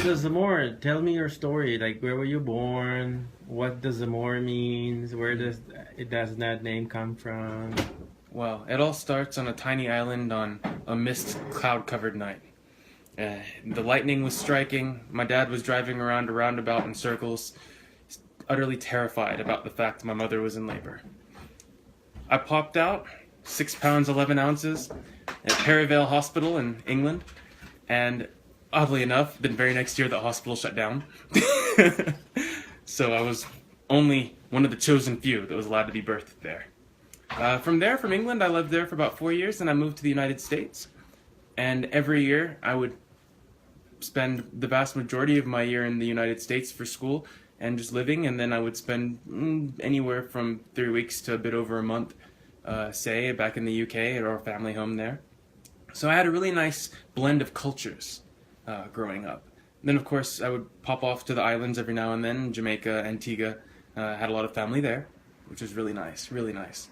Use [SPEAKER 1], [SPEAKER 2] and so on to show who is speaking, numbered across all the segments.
[SPEAKER 1] So Zamor, tell me your story. Like, where were you born? What does Zamor means? Where does that name come from?
[SPEAKER 2] Well, it all starts on a tiny island on a mist cloud-covered night. The lightning was striking. My dad was driving around a roundabout in circles, utterly terrified about the fact my mother was in labor. I popped out, 6 pounds 11 ounces, at Perivale Hospital in England, and oddly enough, the very next year the hospital shut down. So I was only one of the chosen few that was allowed to be birthed there. From England, I lived there for about 4 years, and I moved to the United States. And every year, I would spend the vast majority of my year in the United States for school and just living, and then I would spend anywhere from 3 weeks to a bit over a month, say, back in the UK at our family home there. So I had a really nice blend of cultures growing up. Then, of course, I would pop off to the islands every now and then, Jamaica, Antigua. Had a lot of family there, which was really nice, really nice.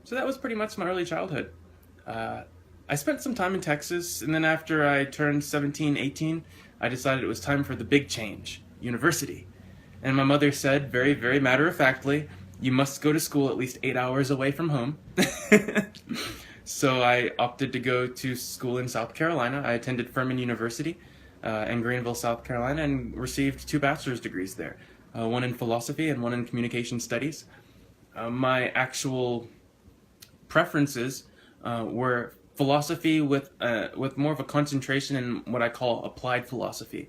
[SPEAKER 2] So that was pretty much my early childhood. I spent some time in Texas, and then after I turned 17, 18, I decided it was time for the big change, university. And my mother said, very, very matter-of-factly, you must go to school at least 8 hours away from home. So I opted to go to school in South Carolina. I attended Furman University in Greenville, South Carolina, and received 2 bachelor's degrees there, one in philosophy and one in communication studies. My actual preferences were philosophy with more of a concentration in what I call applied philosophy,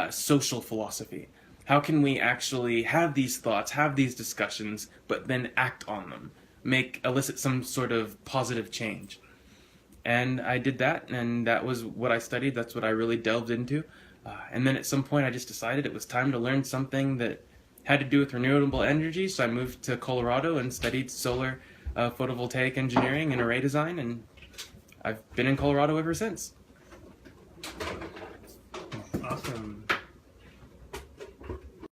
[SPEAKER 2] social philosophy. How can we actually have these thoughts, have these discussions, but then act on them, elicit some sort of positive change? And I did that, and that was what I studied. That's what I really delved into. And then at some point I just decided it was time to learn something that had to do with renewable energy, so I moved to Colorado and studied solar photovoltaic engineering and array design, and I've been in Colorado ever since.
[SPEAKER 1] Awesome.